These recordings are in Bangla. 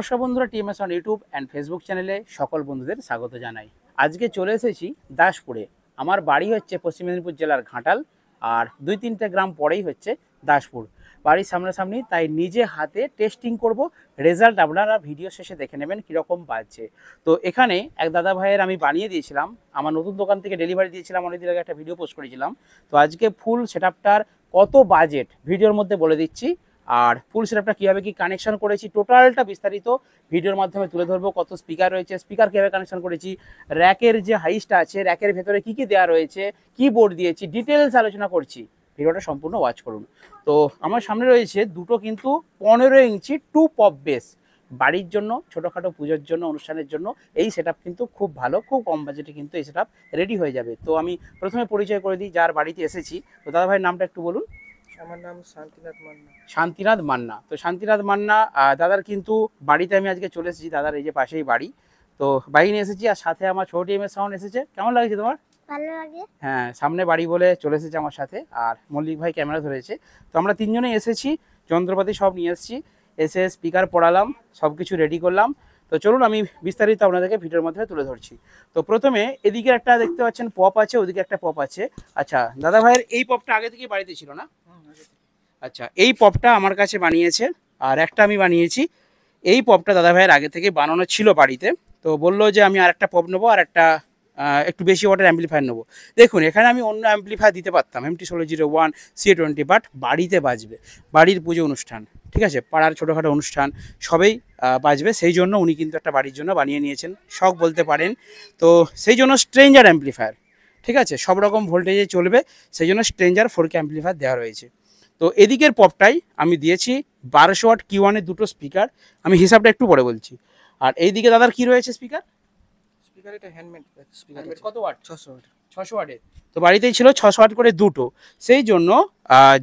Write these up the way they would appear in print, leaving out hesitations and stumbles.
নমস্কার বন্ধুরা, TMS on YouTube and Facebook চ্যানেলে সকল বন্ধুদের স্বাগত জানাই। আজকে চলে এসেছি দাসপুরে। আমার বাড়ি হচ্ছে পশ্চিম মেদিনীপুর জেলার ঘাটাল, আর 2-3টে গ্রাম পরেই হচ্ছে দাসপুর। বাড়ির সামনাসামনি, তাই নিজে হাতে টেস্টিং করব। রেজাল্ট আপনারা ভিডিও শেষে দেখে নেবেন কীরকম বাজছে। তো এখানে এক দাদা ভাইয়ের আমি বানিয়ে দিয়েছিলাম, আমার নতুন দোকান থেকে ডেলিভারি দিয়েছিলাম, অনেকদিন আগে একটা ভিডিও পোস্ট করেছিলাম। তো আজকে ফুল সেটআপটার কত বাজেট ভিডিওর মধ্যে বলে দিচ্ছি, আর ফুল সেটআপটা কীভাবে কী কানেকশন করেছি টোটালটা বিস্তারিত ভিডিওর মাধ্যমে তুলে ধরবো। কত স্পিকার রয়েছে, স্পিকার কীভাবে কানেকশন করেছি, র্যাকের যে হাইসটা আছে, র্যাকের ভেতরে কী কী দেওয়া রয়েছে, কিবোর্ড দিয়েছি, ডিটেলস আলোচনা করছি। ভিডিওটা সম্পূর্ণ ওয়াচ করুন। তো আমার সামনে রয়েছে দুটো কিন্তু 15 ইঞ্চি 2 পপ বেস। বাড়ির জন্য, ছোটোখাটো পুজোর জন্য, অনুষ্ঠানের জন্য এই সেটআপ কিন্তু খুব ভালো, খুব কম বাজেটে কিন্তু এই সেটআপ রেডি হয়ে যাবে। তো আমি প্রথমে পরিচয় করে দিই যার বাড়িতে এসেছি। তো দাদা ভাইয়ের নামটা একটু বলুন। আমার নাম শান্তিনাথ মান্না। শান্তিনাথ মান্না। তো শান্তিনাথ মান্না দাদার কিন্তু বাড়িতে আমি আজকে চলে এসেছি। দাদার এই যে পাশেই বাড়ি। তো বাড়ি নিয়ে এসেছি, আর সাথে আমার ছোট টিএমএস সাউন্ড এসেছে। কেমন লাগছে তোমার? ভালো লাগে। হ্যাঁ, সামনে বাড়ি বলে চলে এসেছে আমার সাথে, আর মল্লিক ভাই ক্যামেরা ধরেছে। তো আমরা তিনজনেই এসেছি, যন্ত্রপাতি সব নিয়ে এসেছি, এসে স্পিকার পড়ালাম, সব কিছু রেডি করলাম। তো চলুন আমি বিস্তারিত আপনাদেরকে ভিডিওর মধ্যে তুলে ধরছি। তো প্রথমে এদিকে একটা দেখতে পাচ্ছেন পপ আছে, ওদিকে একটা পপ আছে। আচ্ছা, দাদা ভাইয়ের এই পপটা আগে থেকে বাড়িতে ছিল না? আচ্ছা, এই পপটা আমার কাছে বানিয়েছে, আর একটা আমি বানিয়েছি। এই পপটা দাদা ভাইয়ের আগে থেকে বানানো ছিল বাড়িতে। তো বললো যে আমি আর একটা পপ নেবো, আর একটা একটু বেশি ওয়াটের অ্যাম্পলিফায়ার নেবো। দেখুন, এখানে আমি অন্য অ্যাম্পলিফায়ার দিতে পারতাম, MT-1601 CA20, বাট বাড়িতে বাজবে, বাড়ির পুজো অনুষ্ঠান, ঠিক আছে, পাড়ার ছোটোখাটো অনুষ্ঠান সবেই বাজবে। সেই জন্য উনি কিন্তু একটা বাড়ির জন্য বানিয়ে নিয়েছেন, শখ বলতে পারেন। তো সেই জন্য স্ট্রেঞ্জার অ্যাম্পলিফায়ার, ঠিক আছে, সব রকম ভোল্টেজে চলবে, সেই জন্য স্ট্রেঞ্জার 4K অ্যাম্পলিফায়ার দেওয়া রয়েছে। তো এদিকের পপটাই আমি দিয়েছি 1200 ওয়াট Q1 এর দুটো স্পিকার, আমি হিসাবটা একটু পরে বলছি। আর এইদিকে দাদার কি রয়েছে স্পিকার? স্পিকার এটা হ্যান্ডমেড স্পিকার। কত ওয়াট? 600 ওয়াট। 600 ওয়াটের। তো বাড়িতেই ছিল 600 ওয়াট করে দুটো। সেই জন্য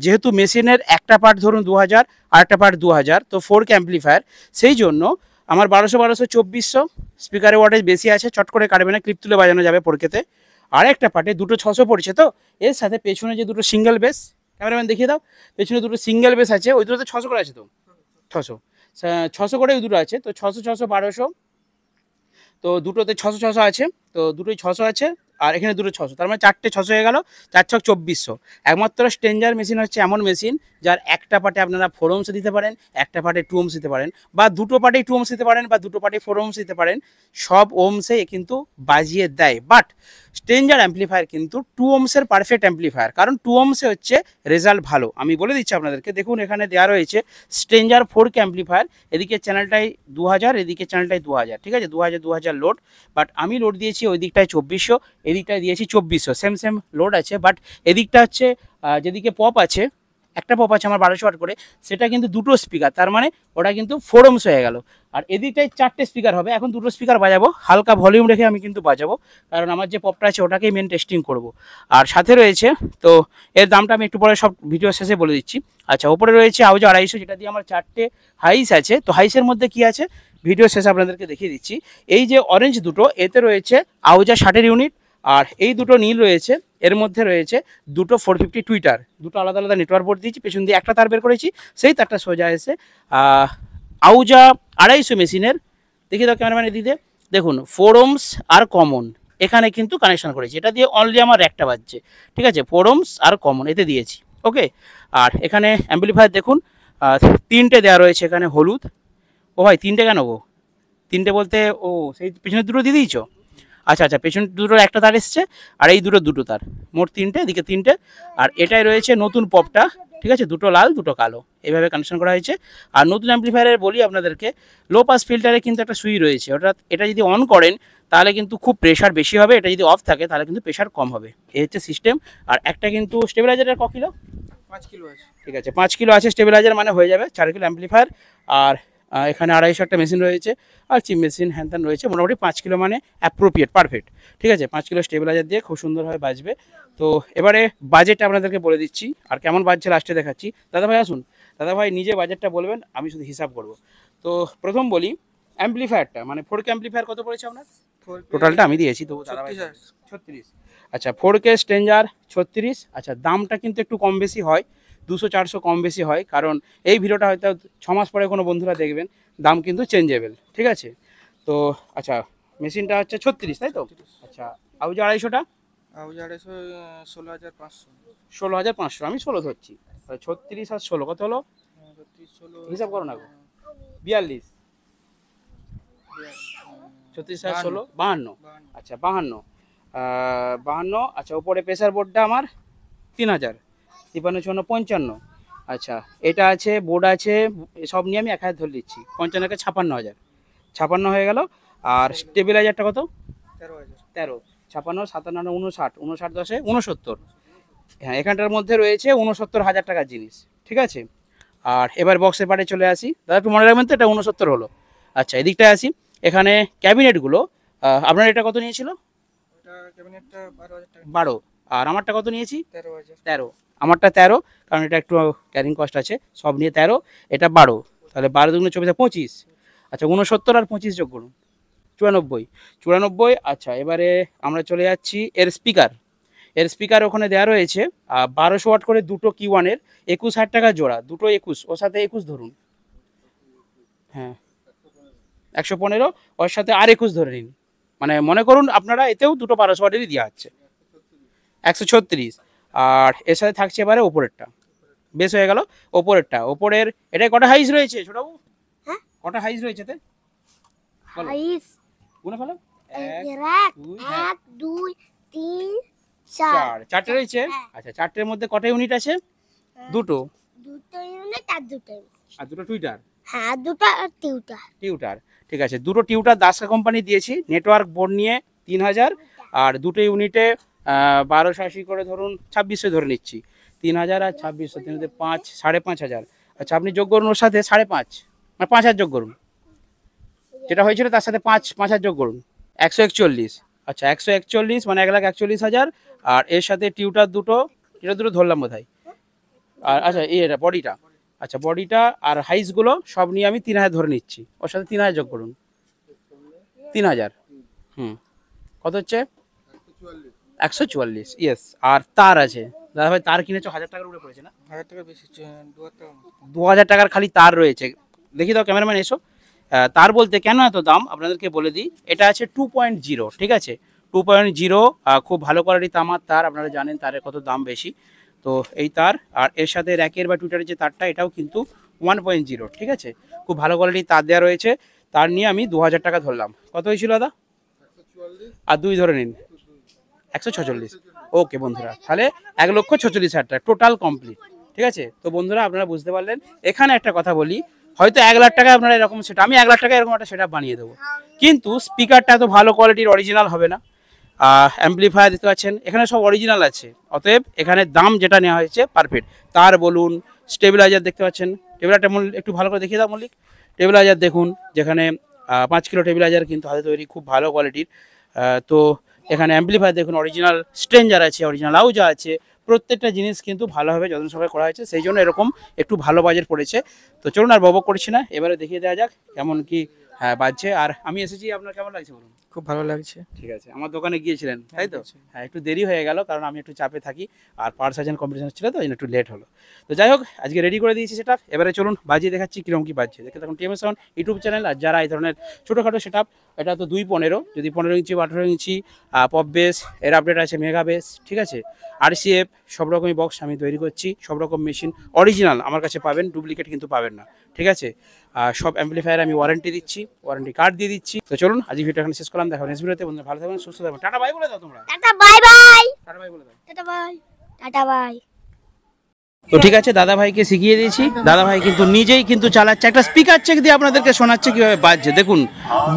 যেহেতু মেশিনের একটা পার্ট ধরুন 2000 আর একটা পার্ট 2000, তো 4K অ্যাম্পলিফায়ার, সেই জন্য আমার 1200 2400 স্পিকারের ওয়াটেজ বেশি আছে, চট করে কাটবে না, ক্লিপ তুলে বাজানো যাবে 4K-তে। আর একটা পার্টে দুটো 600 পড়ছে। তো এর সাথে পেছনে যে দুটো সিঙ্গেল বেস, ক্যামেরাম্যান দেখিয়ে দাও, পেছনে দুটো সিঙ্গেল বেস আছে, ওই দুটোতে 600 করে আছে। তো 600 করে ওই দুটো আছে। তো 600 600 1200, তো দুটোতে 600 আছে। তো দুটোই 600 আছে, আর এখানে দুটো 600, তার মানে চারটে 600 হয়ে গেল, 4 ছক 2400। একমাত্র স্ট্রেঞ্জার মেশিন হচ্ছে এমন মেশিন যার একটা পার্টে আপনারা 4 ohms দিতে পারেন, একটা পার্টে 2 ohms দিতে পারেন, বা দুটো পার্টেই 2 ohms দিতে পারেন, বা দুটো পার্টে 4 ohms দিতে পারেন। সব ওমসে কিন্তু বাজিয়ে দেয়, বাট স্ট্রেঞ্জার অ্যাম্পলিফায়ার কিন্তু 2 ohms-এর পারফেক্ট অ্যাম্পলিফায়ার, কারণ 2 ohms-এ হচ্ছে রেজাল্ট ভালো। আমি বলে দিচ্ছি আপনাদেরকে, দেখুন এখানে দেওয়া রয়েছে স্ট্রেঞ্জার 4K অ্যাম্পলিফায়ার। এদিকে চ্যানেলটাই 2000, এদিকে চ্যানেলটাই 2000, ঠিক আছে, 2000 লোড। বাট আমি লোড দিয়েছি ওই দিকটায় 2400, এদিকটায় দিয়েছি 2400, সেম লোড আছে। বাট এদিকটা হচ্ছে যেদিকে পপ আছে, একটা পপ আছে আমার 1200 ওয়াট করে, সেটা কিন্তু দুটো স্পিকার, তার মানে ওটা কিন্তু 4 ohms হয়ে গেল। আর এদিকটায় 4টে স্পিকার হবে। এখন দুটো স্পিকার বাজাবো, হালকা ভলিউম রেখে আমি কিন্তু বাজাবো, কারণ আমার যে পপটা আছে ওটাকেই মেন টেস্টিং করব। আর সাথে রয়েছে, তো এর দামটা আমি একটু পরে সব ভিডিও শেষে বলে দিচ্ছি। আচ্ছা, ওপরে রয়েছে আউজা 250, যেটা দিয়ে আমার 4টে হাইস আছে। তো হাইসের মধ্যে কি আছে ভিডিও শেষে আপনাদেরকে দেখিয়ে দিচ্ছি। এই যে অরেঞ্জ দুটো, এতে রয়েছে আউজা 60-এর ইউনিট, আর এই দুটো নীল রয়েছে, এর মধ্যে রয়েছে দুটো 450 টুইটার। দুটো আলাদা আলাদা নেটওয়ার্ক বোর্ড দিয়েছি, পেছন দিয়ে একটা তার বের করেছি, সেই তারটা সোজা এসে আউজা 250 মেশিনের, দেখিয়ে দাও ক্যামেরাম্যান এদিকে, দেখুন 4 ohms আর কমন এখানে কিন্তু কানেকশন করেছি। এটা দিয়ে অনলি আমার একটা বাজছে, ঠিক আছে, 4 ohms আর কমন এতে দিয়েছি, ওকে। আর এখানে অ্যাম্পলিফায়ার দেখুন 3টে দেওয়া রয়েছে এখানে হলুদ। ও ভাই 3টে কেন গো? 3টে বলতে ও সেই পেছনের দুটো দিয়ে দিয়েছো? আচ্ছা আচ্ছা, পেছন দুটোর একটা তার এসছে, আর এই দুটো তার, মোট 3টে, এদিকে 3টে। আর এটাই রয়েছে নতুন পপটা, ঠিক আছে, দুটো লাল দুটো কালো, এইভাবে কানেকশন করা হয়েছে। আর নতুন অ্যাম্পলিফায়ারের বলি আপনাদেরকে, লো পাস ফিল্টারে কিন্তু একটা সুইচ রয়েছে, এটা যদি অন করেন তাহলে কিন্তু খুব প্রেশার বেশি হবে, এটা যদি অফ থাকে তাহলে কিন্তু প্রেশার কম হবে, এই হচ্ছে সিস্টেম। আর একটা কিন্তু স্টেবিলাইজারের ক কিলো? 5 কিলো আছে। ঠিক আছে, 5 কিলো আছে স্টেবিলাইজার, মানে হয়ে যাবে 4 কিলো অ্যাম্পলিফায়ার। আর এখানে 250 একটা মেশিন রয়েছে, আর চিপ মেশিন হ্যান রয়েছে, মোটামুটি 5 কিলো মানে অ্যাপ্রোপ্রিয়েট, পারফেক্ট, ঠিক আছে। 5 কিলো স্টেবিলাইজার দিয়ে খুব সুন্দরভাবে বাজবে। তো এবারে বাজেটটা আপনাদেরকে বলে দিচ্ছি, আর কেমন বাজছে লাস্টে দেখাচ্ছি। দাদা ভাই আসুন, দাদা ভাই নিজে বাজেটটা বলবেন, আমি শুধু হিসাব করব। তো প্রথম বলি অ্যাম্পলিফায়ারটা, মানে 4K অ্যাম্পলিফায়ার কত পড়েছে আপনার? টোটালটা আমি দিয়েছি তো দাদা ভাই 36। আচ্ছা, 4K স্ট্রেঞ্জার 36। আচ্ছা, দামটা কিন্তু একটু কম বেশি হয়, 200-400 কম বেশি হয়, কারণ এই ভিডিওটা হয়তো 6 মাস পরে কোনো বন্ধুরা দেখবেন, দাম কিন্তু চেঞ্জেবল, ঠিক আছে। তো আচ্ছা, মেশিনটা হচ্ছে 36, তাই তো? আচ্ছা, আউজ 250টা? আউজ 250 16,500। 16,500, আমি 16 ধরছি। 36 আর 16 কত হলো? হিসাব করো না গো। 42, 36 আর 16 52। আচ্ছা 52, 52। আচ্ছা, উপরে প্রেসার বোর্ডটা আমার 3000, 53 55। আচ্ছা, এটা আছে, বোর্ড আছে, সব নিয়ে আমি 1000 ধরে দিচ্ছি। 55 কে 56,000, 56 হয়ে গেল। আর স্টেবিলাইজারটা কত? 13, 56 57 59, 59 10 69। হ্যাঁ, এখানটার মধ্যে রয়েছে 69,000 টাকার জিনিস, ঠিক আছে। আর এবার বক্সের পার্টে চলে আসি। দাদা একটু মনে রাখবেন তো, এটা 69 হলো। আচ্ছা, এদিকটায় আসি। এখানে ক্যাবিনেটগুলো আপনার এটা কত নিয়েছিল? ওটা ক্যাবিনেটটা 12,000 টাকা। 12। আর আমারটা কত নিয়েছি? 13,000। 13, আমারটা 13, কারণ এটা একটু ক্যারিং কস্ট আছে, সব নিয়ে 13, এটা 12। তাহলে 12 দুগুণে 24, 25। আচ্ছা, 69 আর 25 যোগ করুন, 94, 94। আচ্ছা, এবারে আমরা চলে যাচ্ছি এর স্পিকার। এর স্পিকার ওখানে দেওয়া রয়েছে 1200 ওয়াট করে দুটো Q1-এর, 21,000 টাকা জোড়া, দুটো 21, ওর সাথে 21 ধরুন। হ্যাঁ, 115, ওর সাথে আর 21 ধরে নিন। মানে মনে করুন আপনারা এতেও দুটো 1200 ওয়াটেরই দেওয়া হচ্ছে, 136। আর এর সাথে থাকছে এবারে ওপরেরটা, বেশ হয়ে গেল। ওপরেরটা, ওপরের এটাই কটা হাইস রয়েছে ছোটবাবু? হ্যাঁ, কটা হাইস রয়েছে এতে? হাইস গুনে ফেলো। 1 2 3 4 চারটে রয়েছে। আচ্ছা, চারটের মধ্যে কটা ইউনিট আছে? দুটো ইউনিট আর দুটো, আর দুটো টুইটার। হ্যাঁ, দুটো টিউটার। ঠিক আছে, দুটো টিউটার দাসকা কোম্পানি দিয়েছি। নেটওয়ার্ক বোর্ড নিয়ে 3000, আর দুটো ইউনিটে 1280 করে ধরুন, 2600 ধরে নিচ্ছি। 3000 আর 2600, 3 5, 5,500। আচ্ছা, আপনি যোগ করুন ওর সাথে 5.5, মানে 5,000 যোগ করুন। যেটা হয়েছিল তার সাথে 5,000 যোগ করুন, 141। আচ্ছা, 141 মানে 1,41,000। আর এর সাথে টিউটার দুটো, এটা দুটো ধরলাম বোধহয়। আর আচ্ছা, এটা বডিটা। আচ্ছা, বডিটা আর হাইসগুলো সব নিয়ে আমি 3000 ধরে নিচ্ছি। ওর সাথে 3000 যোগ করুন, 3000। কত হচ্ছে? 144, ইয়েস। আর তার আছে দাদা ভাই, তার কিনেছো 1000 টাকার উপরে পড়েছে না? 1000 টাকা বেশি, 2000 টাকা। 2000 টাকার খালি তার রয়েছে। দেখি দাও ক্যামেরাম্যান, এসো। তার বলতে কেন এত দাম আপনাদেরকে বলে দিই। এটা আছে 2.0, ঠিক আছে, 2.0, খুব ভালো কোয়ালিটির তামার তার। আপনারা জানেন তারের কত দাম বেশি। তো এই তার, আর এর সাথে র্যাকের বা টুইটারের যে তারটা, এটাও কিন্তু 1.0, ঠিক আছে, খুব ভালো কোয়ালিটির তার দেওয়া রয়েছে। তার নিয়ে আমি 2000 টাকা ধরলাম। কত হয়েছিল দাদা? আর 2 ধরে নিন, 146। ওকে বন্ধুরা, তাহলে 1,46,000 টাকা টোটাল কমপ্লিট, ঠিক আছে। তো বন্ধুরা, আপনারা বুঝতে পারলেন। এখানে একটা কথা বলি, হয়তো 1,00,000 টাকায় আপনারা এরকম সেট, আমি 1,00,000 টাকায় এরকম একটা সেট বানিয়ে দেবো, কিন্তু স্পিকারটা এত ভালো কোয়ালিটির অরিজিনাল হবে না। অ্যাম্পলিফায়ার দেখতে পাচ্ছেন এখানে সব অরিজিনাল আছে, অতএব এখানে দাম যেটা নেওয়া হয়েছে পারফেক্ট। তার বলুন, স্টেবিলাইজার দেখতে পাচ্ছেন, টেবিলারটা একটু ভালো করে দেখিয়ে দাও মল্লিক। টেবিলাইজার দেখুন, যেখানে 5 কিলো টেবিলাইজার কিন্তু হাতে তৈরি, খুব ভালো কোয়ালিটির। তো এখানে অ্যাম্পলিফায়ার দেখুন, অরিজিনাল স্ট্রেঞ্জার আছে, অরিজিনাল আউজা আছে, প্রত্যেকটা জিনিস কিন্তু ভালোভাবে যত্ন সহকারে করা হয়েছে, সেই জন্য এরকম একটু ভালো বাজেট পড়েছে। তো চলুন আর বকবক করছি না, এবারে দেখিয়ে দেওয়া যাক কেমন কি বাজছে। আর আমি এসেছি, আপনার কেমন লাগছে বলুন? খুব ভালো লাগছে। ঠিক আছে, আমার দোকানে গিয়েছিলেন তাই তো? হ্যাঁ, একটু দেরি হয়ে গেল, কারণ আমি একটু চাপে থাকি, আর পাওয়ার সার্জন কম্পিটিশন ছিল, তো একটু লেট হলো। তো যাই হোক, আজকে রেডি করে দিয়েছি সেটা। এবারে চলুন বাজিয়ে দেখাচ্ছি কিরকম কি বাজছে। দেখে তখন TMS Sound ইউটিউব চ্যানেল। আর যারা এই ধরনের ছোটোখাটো সেট আপ, এটা তো 2.15, যদি 15 ইঞ্চি বা 18 ইঞ্চি পপ বেস, এর আপডেট আছে মেগা বেস, ঠিক আছে, RCF, সব রকমই বক্স আমি তৈরি করছি। সব রকম মেশিন অরিজিনাল আমার কাছে পাবেন, ডুপ্লিকেট কিন্তু পাবেন না, ঠিক আছে। সব অ্যাম্পলিফায়ার আমি ওয়ারেন্টি দিচ্ছি, ওয়ারেন্টি কার্ড দিয়ে দিচ্ছি। তো চলুন আজ ভিডিও এখানে শেষ করলাম, দেখা নেক্সট ভিডিওতে। বন্ধুরা ভালো থাকবেন, সুস্থ থাকবেন। টাটা বাই বলে দাও তোমরা। Tata bye bye. Tata bye বলে দাও। Tata bye. Tata bye. তো ঠিক আছে, দাদা ভাইকে শিখিয়ে দিয়েছি। দাদা ভাই কিন্তু নিজেই কিন্তু চালাচ্ছে, একটা স্পিকার চেক দিয়ে আপনাদেরকে শোনাচ্ছে কিভাবে বাজছে। দেখুন,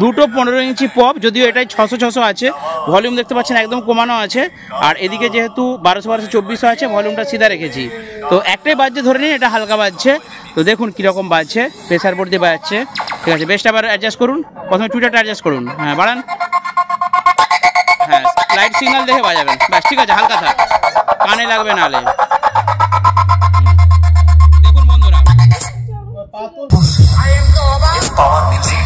দুটো 15 ইঞ্চি পপ, যদিও এটাই 600 আছে, ভলিউম দেখতে পাচ্ছেন একদম কমানো আছে। আর এদিকে যেহেতু 1200 2400 আছে, ভলিউমটা সিধা রেখেছি। তো একটাই বাজছে ধরে নিন, এটা হালকা বাজছে। তো দেখুন কীরকম বাজছে, প্রেসার বোর্ড দিয়ে বাজছে, ঠিক আছে। বেশটা আবার অ্যাডজাস্ট করুন, প্রথমে টুইটারটা অ্যাডজাস্ট করুন, হ্যাঁ বাড়ান, হ্যাঁ লাইট সিগন্যাল দেখে বাজাবেন, ব্যাস ঠিক আছে, হালকা থাক, কানে লাগবে নাহলে। দেখুন বন্ধুরা, Power Music.